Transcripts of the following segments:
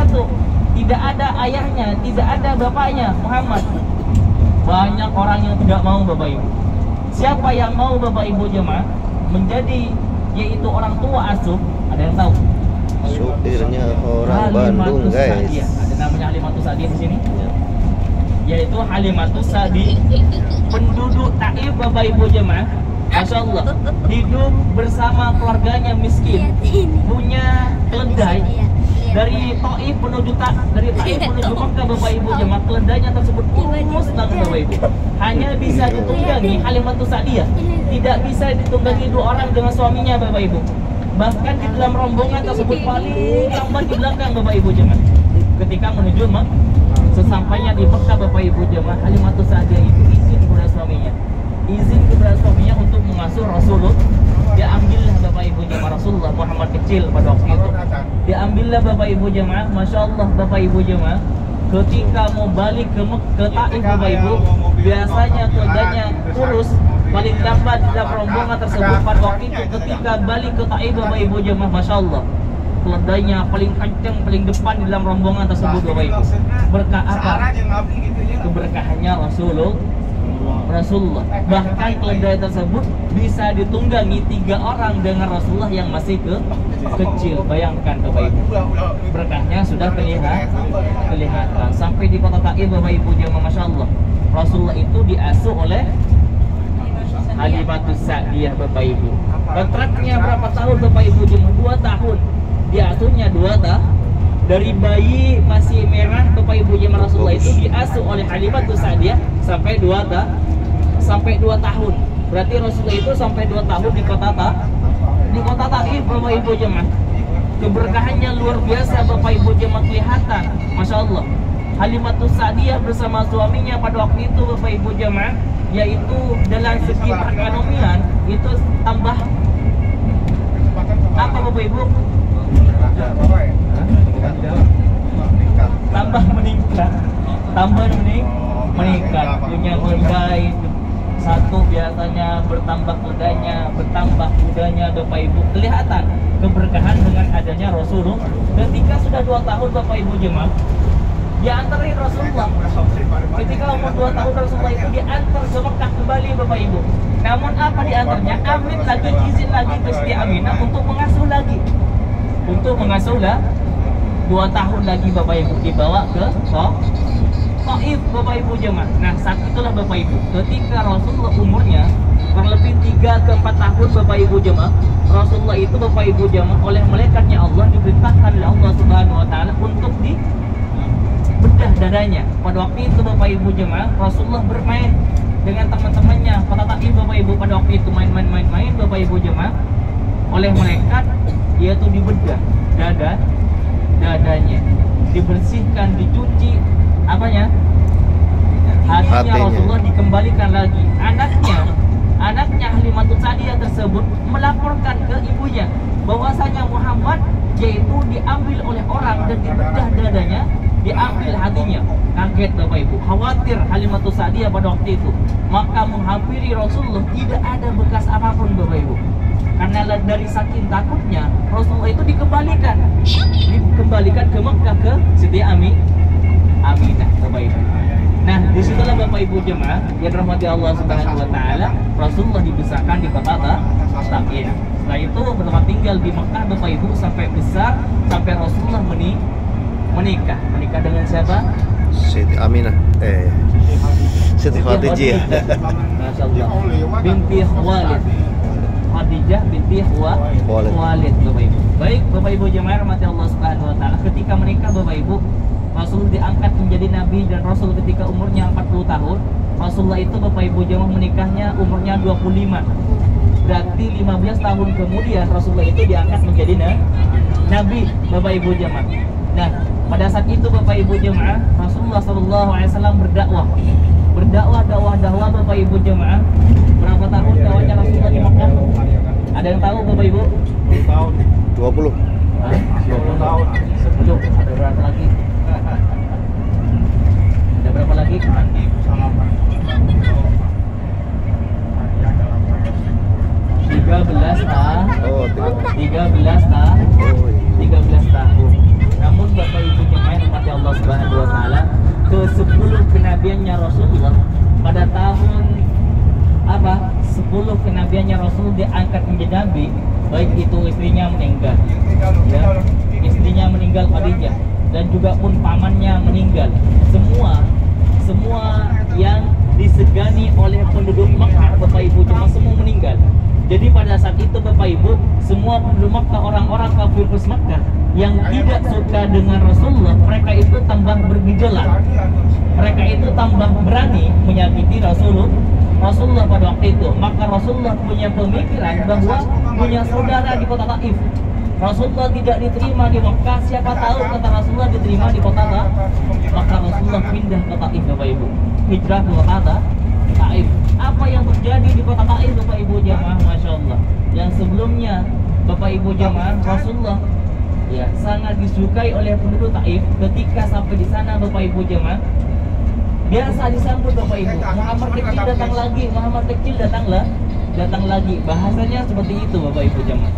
tuh tidak ada ayahnya, tidak ada bapaknya Muhammad. Banyak orang yang tidak mau Bapak Ibu. Siapa yang mau Bapak Ibu jemaah menjadi yaitu orang tua asuh? Ada yang tahu? Supirnya orang Bandung, guys. Sa'diyah. Ada namanya Halimatus Sa'diyah di sini. Yaitu Halimatus Sa'diyah, penduduk Taif Bapak Ibu jemaah. Masya Allah, hidup bersama keluarganya miskin, punya keledai dari Taif menuju Makkah Bapak Ibu jemaah. Keledainya tersebut kurus banget Bapak Ibu. Hanya bisa ditunggangi Halimatus Sa'diyah, tidak bisa ditunggangi dua orang dengan suaminya Bapak Ibu. Bahkan di dalam rombongan tersebut paling lambat di belakang Bapak Ibu jemaah. Ketika menuju Makkah, sesampainya di Makkah Bapak Ibu jemaah, Halimatus Sa'diyah itu izin kepada suaminya, untuk mengasuh Rasulullah. Diambillah Bapak Ibu jemaah Rasulullah Muhammad kecil pada waktu itu. Diambillah Bapak Ibu jemaah, Masya Allah Bapak Ibu jemaah. Ketika mau balik ke Taif Bapak Ibu, biasanya keledainya kurus, paling lambat dalam rombongan tersebut pada waktu itu. Ketika balik ke Taif Bapak Ibu jemaah, Masya Allah, keledainya paling kencang, paling depan di dalam rombongan tersebut Bapak Ibu. Berkah apa? Keberkahannya Rasulullah. Bahkan keledai tersebut bisa ditunggangi 3 orang dengan Rasulullah yang masih kecil. Bayangkan Bapak Ibu, berkahnya sudah kelihatan. Sampai di kota Taif Bapak Ibu jemaah, Masya Allah, Rasulullah itu diasuh oleh Halimatus Sa'diyah Bapak Ibu. Kontraknya berapa tahun Bapak Ibu jemaah? 2 tahun. Diasuhnya 2 tahun. Dari bayi masih merah Bapak Ibu jemaah, Rasulullah itu diasuh oleh Halimatus Sa'diyah sampai 2 tahun. Berarti Rasulullah itu sampai 2 tahun di kota Taif Bapak Ibu jemaah. Keberkahannya luar biasa Bapak Ibu jemaah, kelihatan. Masya Allah, Halimatus Sa'diyah bersama suaminya pada waktu itu Bapak Ibu jemaah, yaitu dalam segi perekonomian itu tambah apa Bapak Ibu? Tambah meningkat, punya keledai satu, biasanya bertambah keledainya, bertambah kudanya Bapak Ibu. Kelihatan keberkahan dengan adanya Rasulullah. Ketika sudah 2 tahun Bapak Ibu jemaah, diantarin Rasulullah. Ketika umur 2 tahun Rasulullah itu diantar ke Mekah kembali Bapak Ibu. Namun apa diantarnya? Amin lagi, izin lagi ke Siti Aminah untuk mengasuh lagi. 2 tahun lagi Bapak Ibu dibawa ke Taif Bapak Ibu jemaah. Nah, saat itulah Bapak Ibu, ketika Rasulullah umurnya kurang lebih 3 ke 4 tahun Bapak Ibu jemaah, Rasulullah itu Bapak Ibu jemaah oleh malaikatnya Allah diperintahkan oleh Allah Subhanahu wa taala untuk dibedah dadanya. Pada waktu itu Bapak Ibu jemaah, Rasulullah bermain dengan teman-temannya kota Taif Bapak Ibu. Pada waktu itu main Bapak Ibu jemaah, oleh malaikat yaitu dibedah dadanya, dibersihkan, dicuci apanya? Hatinya. Rasulullah dikembalikan lagi. Anaknya Halimatus Sa'diyah tersebut melaporkan ke ibunya bahwasanya Muhammad yaitu diambil oleh orang dan dibedah dadanya, diambil hatinya. Kaget Bapak Ibu, khawatir Halimatus Sa'diyah pada waktu itu. Maka menghampiri Rasulullah, tidak ada bekas apapun Bapak Ibu. Karena dari saking takutnya, Rasulullah itu dikembalikan ke Mekah, ke Siti Aminah Bapak Ibu. Nah, disitulah Bapak Ibu jemaah yang dirahmati Allah Subhanahu wa taala, Rasulullah dibesarkan di kota Taif. Setelah itu bertempat tinggal di Mekah Bapak Ibu sampai besar, sampai Rasulullah menikah dengan siapa? Siti Aminah. Siti Khadijah. Masya Allah. Binti Khuwailid. Khadijah binti Khuwailid Bapak Ibu. Baik Bapak Ibu jemaah rahmati Allah Subhanahu wa taala, ketika menikah Bapak Ibu, Rasul diangkat menjadi nabi dan rasul ketika umurnya 40 tahun. Rasulullah itu Bapak Ibu jemaah menikahnya umurnya 25. Berarti 15 tahun kemudian Rasulullah itu diangkat menjadi nabi Bapak Ibu jemaah. Nah, pada saat itu Bapak Ibu jemaah, Rasulullah SAW berdakwah Bapak Ibu jemaah. Berapa tahun dakwahnya Rasulullah di Mekah? Ada yang tahu Bapak Ibu? 20 tahun. 20. 20 tahun. Sebelum ada berapa lagi? Ada berapa lagi? 13 tahun. Oh, 13 tahun. 13 tahun. Namun Bapak Ibu sebelum kenabiannya Rasul diangkat menjadi nabi, baik itu istrinya meninggal, ya, istrinya meninggal Khadijah, dan juga pun pamannya meninggal, semua yang disegani oleh penduduk Makkah, Bapak Ibu jemaah, semua meninggal. Jadi pada saat itu Bapak Ibu, semua penduduk Makkah, orang-orang kafir Makkah yang tidak suka dengan Rasulullah, mereka itu tambah bergejolak, mereka itu tambah berani menyakiti Rasulullah pada waktu itu. Maka Rasulullah punya pemikiran bahwa punya saudara di kota Taif. Rasulullah tidak diterima di Makkah, siapa tahu kata Rasulullah diterima di kota Taif. Maka Rasulullah pindah ke Taif, Bapak Ibu, hijrah ke kota Taif. Apa yang terjadi di kota Taif, Bapak Ibu jamaah, Masya Allah, yang sebelumnya Bapak Ibu jamaah, Rasulullah ya sangat disukai oleh penduduk Taif. Ketika sampai di sana Bapak Ibu jemaah, biasa disambut Bapak Ibu, Muhammad kecil datang lagi, Muhammad kecil datang lagi, bahasanya seperti itu Bapak Ibu jemaah.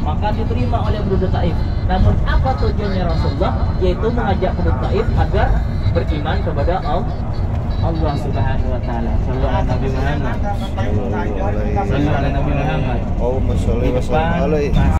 Maka diterima oleh penduduk Taif. Namun apa tujuannya Rasulullah? Yaitu mengajak penduduk Taif agar beriman kepada Allah Subhanahu wa taala. Sallallahu alaihi Nabi Muhammad. Sallallahu alaihi Nabi Muhammad. Allahumma sholli wa sallim alaihi.